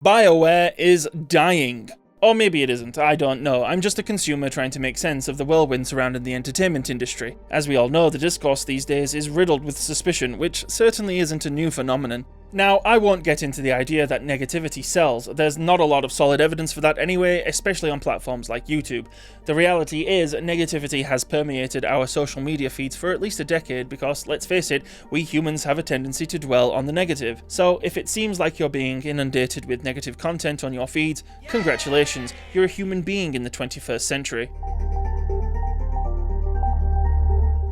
BioWare is dying. Or maybe it isn't, I don't know. I'm just a consumer trying to make sense of the whirlwind surrounding the entertainment industry. As we all know, the discourse these days is riddled with suspicion, which certainly isn't a new phenomenon. Now, I won't get into the idea that negativity sells. There's not a lot of solid evidence for that anyway, especially on platforms like YouTube. The reality is, negativity has permeated our social media feeds for at least a decade because, let's face it, we humans have a tendency to dwell on the negative. So, if it seems like you're being inundated with negative content on your feeds, congratulations, you're a human being in the 21st century.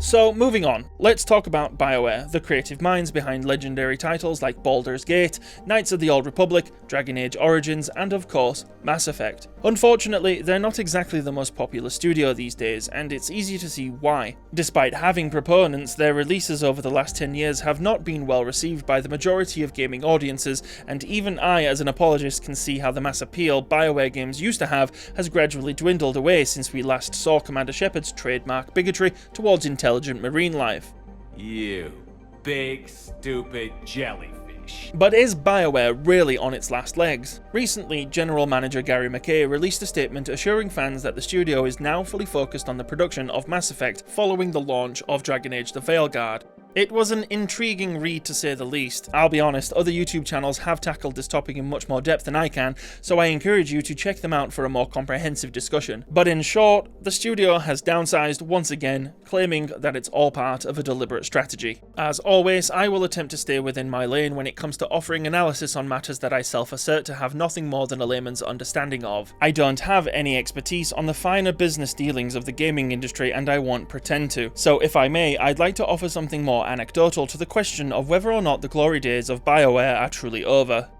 So, moving on, let's talk about BioWare, the creative minds behind legendary titles like Baldur's Gate, Knights of the Old Republic, Dragon Age Origins, and of course, Mass Effect. Unfortunately, they're not exactly the most popular studio these days, and it's easy to see why. Despite having proponents, their releases over the last 10 years have not been well received by the majority of gaming audiences, and even I, as an apologist, can see how the mass appeal BioWare games used to have has gradually dwindled away since we last saw Commander Shepard's trademark bigotry towards intelligent marine life. You big stupid jellyfish. But is BioWare really on its last legs? Recently, General Manager Gary McKay released a statement assuring fans that the studio is now fully focused on the production of Mass Effect following the launch of Dragon Age The Veilguard. It was an intriguing read to say the least. I'll be honest, other YouTube channels have tackled this topic in much more depth than I can, so I encourage you to check them out for a more comprehensive discussion. But in short, the studio has downsized once again, claiming that it's all part of a deliberate strategy. As always, I will attempt to stay within my lane when it comes to offering analysis on matters that I self-assert to have nothing more than a layman's understanding of. I don't have any expertise on the finer business dealings of the gaming industry, and I won't pretend to. So if I may, I'd like to offer something more anecdotal to the question of whether or not the glory days of BioWare are truly over.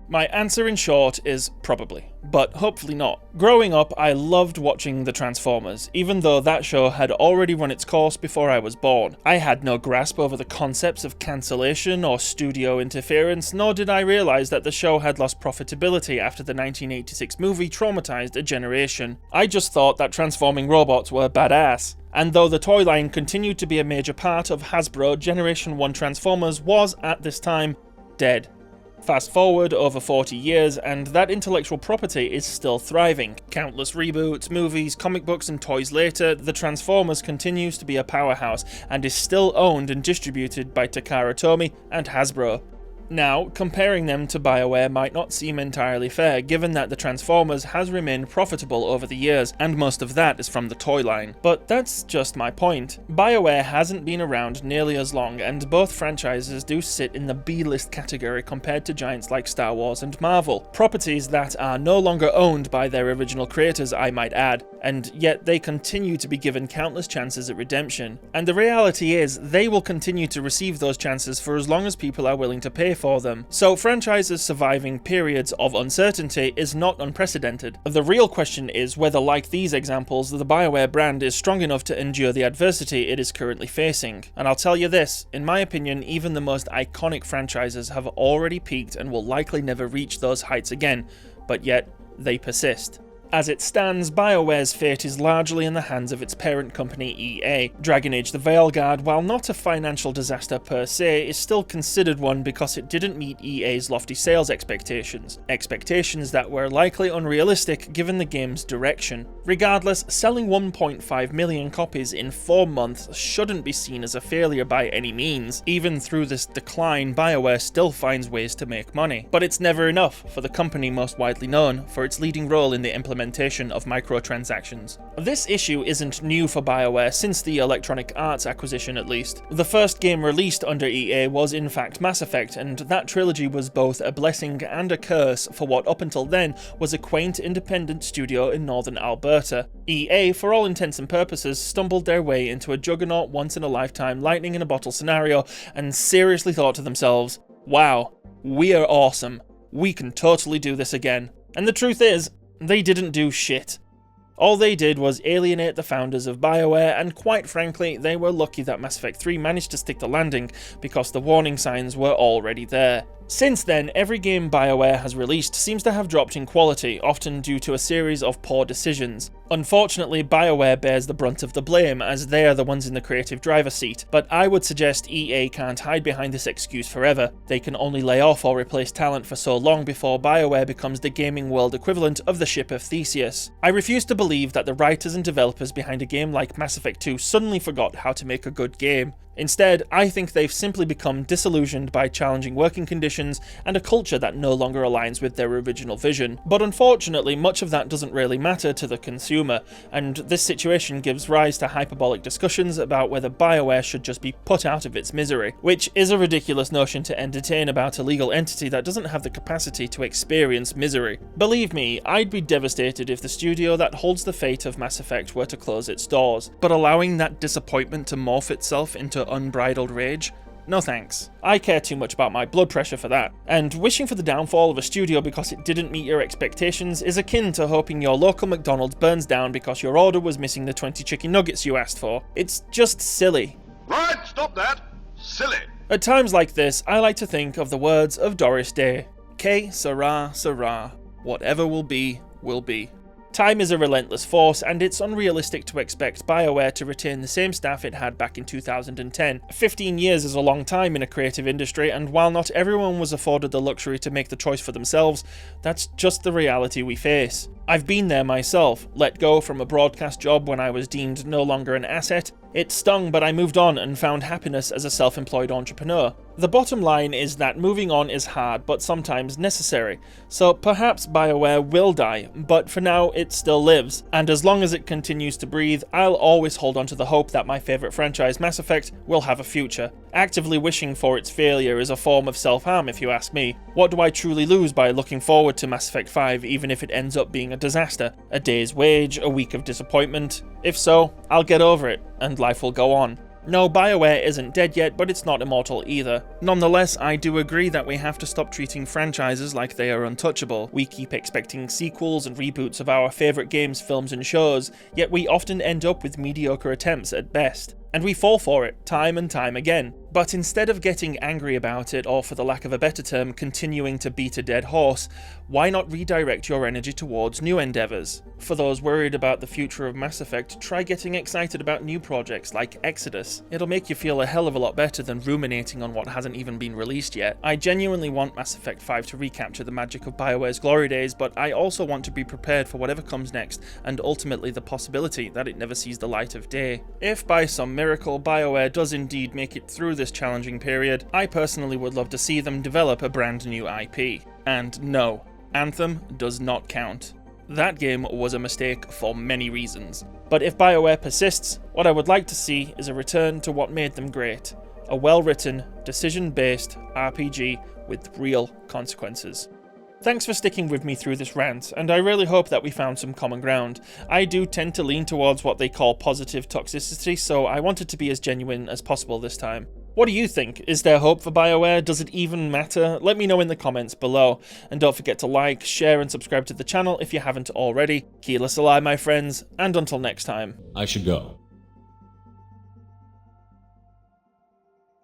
My answer in short is probably, but hopefully not. Growing up, I loved watching the Transformers, even though that show had already run its course before I was born. I had no grasp over the concepts of cancellation or studio interference, nor did I realise that the show had lost profitability after the 1986 movie traumatised a generation. I just thought that transforming robots were badass. And though the toy line continued to be a major part of Hasbro, Generation 1 Transformers was, at this time, dead. Fast forward over 40 years, and that intellectual property is still thriving. Countless reboots, movies, comic books, and toys later, the Transformers continues to be a powerhouse, and is still owned and distributed by Takara Tomy and Hasbro. Now, comparing them to BioWare might not seem entirely fair, given that the Transformers has remained profitable over the years, and most of that is from the toy line. But that's just my point. BioWare hasn't been around nearly as long, and both franchises do sit in the B-list category compared to giants like Star Wars and Marvel. Properties that are no longer owned by their original creators, I might add, and yet they continue to be given countless chances at redemption. And the reality is, they will continue to receive those chances for as long as people are willing to pay for them. So franchises surviving periods of uncertainty is not unprecedented. The real question is whether, like these examples, the BioWare brand is strong enough to endure the adversity it is currently facing. And I'll tell you this, in my opinion, even the most iconic franchises have already peaked and will likely never reach those heights again, but yet they persist. As it stands, BioWare's fate is largely in the hands of its parent company EA. Dragon Age The Veilguard, while not a financial disaster per se, is still considered one because it didn't meet EA's lofty sales expectations. Expectations that were likely unrealistic given the game's direction. Regardless, selling 1.5 million copies in 4 months shouldn't be seen as a failure by any means. Even through this decline, BioWare still finds ways to make money. But it's never enough for the company most widely known for its leading role in the implementation of microtransactions. This issue isn't new for BioWare since the Electronic Arts acquisition at least. The first game released under EA was in fact Mass Effect, and that trilogy was both a blessing and a curse for what up until then was a quaint independent studio in northern Alberta. EA, for all intents and purposes, stumbled their way into a juggernaut once-in-a-lifetime lightning-in-a-bottle scenario and seriously thought to themselves, wow, we are awesome, we can totally do this again. And the truth is, they didn't do shit. All they did was alienate the founders of BioWare, and quite frankly, they were lucky that Mass Effect 3 managed to stick the landing because the warning signs were already there. Since then, every game BioWare has released seems to have dropped in quality, often due to a series of poor decisions. Unfortunately, BioWare bears the brunt of the blame, as they are the ones in the creative driver's seat, but I would suggest EA can't hide behind this excuse forever. They can only lay off or replace talent for so long before BioWare becomes the gaming world equivalent of the ship of Theseus. I refuse to believe that the writers and developers behind a game like Mass Effect 2 suddenly forgot how to make a good game. Instead, I think they've simply become disillusioned by challenging working conditions and a culture that no longer aligns with their original vision. But unfortunately, much of that doesn't really matter to the consumer, and this situation gives rise to hyperbolic discussions about whether BioWare should just be put out of its misery, which is a ridiculous notion to entertain about a legal entity that doesn't have the capacity to experience misery. Believe me, I'd be devastated if the studio that holds the fate of Mass Effect were to close its doors, but allowing that disappointment to morph itself into unbridled rage? No thanks. I care too much about my blood pressure for that. And wishing for the downfall of a studio because it didn't meet your expectations is akin to hoping your local McDonald's burns down because your order was missing the 20 chicken nuggets you asked for. It's just silly. Right, stop that. Silly. At times like this, I like to think of the words of Doris Day. Que sera, sera. Whatever will be, will be. Time is a relentless force, and it's unrealistic to expect BioWare to retain the same staff it had back in 2010. 15 years is a long time in a creative industry, and while not everyone was afforded the luxury to make the choice for themselves, that's just the reality we face. I've been there myself, let go from a broadcast job when I was deemed no longer an asset. It stung, but I moved on and found happiness as a self-employed entrepreneur. The bottom line is that moving on is hard, but sometimes necessary. So perhaps BioWare will die, but for now it still lives. And as long as it continues to breathe, I'll always hold on to the hope that my favourite franchise, Mass Effect, will have a future. Actively wishing for its failure is a form of self-harm if you ask me. What do I truly lose by looking forward to Mass Effect 5 even if it ends up being a disaster? A day's wage? A week of disappointment? If so, I'll get over it, and life will go on. No, BioWare isn't dead yet, but it's not immortal either. Nonetheless, I do agree that we have to stop treating franchises like they are untouchable. We keep expecting sequels and reboots of our favourite games, films and shows, yet we often end up with mediocre attempts at best. And we fall for it, time and time again. But instead of getting angry about it, or for the lack of a better term, continuing to beat a dead horse, why not redirect your energy towards new endeavours? For those worried about the future of Mass Effect, try getting excited about new projects like Exodus. It'll make you feel a hell of a lot better than ruminating on what hasn't even been released yet. I genuinely want Mass Effect 5 to recapture the magic of BioWare's glory days, but I also want to be prepared for whatever comes next, and ultimately the possibility that it never sees the light of day. If by some miracle BioWare does indeed make it through this challenging period, I personally would love to see them develop a brand new IP. And no, Anthem does not count. That game was a mistake for many reasons. But if BioWare persists, what I would like to see is a return to what made them great. A well-written, decision-based RPG with real consequences. Thanks for sticking with me through this rant, and I really hope that we found some common ground. I do tend to lean towards what they call positive toxicity, so I wanted to be as genuine as possible this time. What do you think? Is there hope for BioWare? Does it even matter? Let me know in the comments below. And don't forget to like, share and subscribe to the channel if you haven't already. Keyless alive, my friends, and until next time. I should go.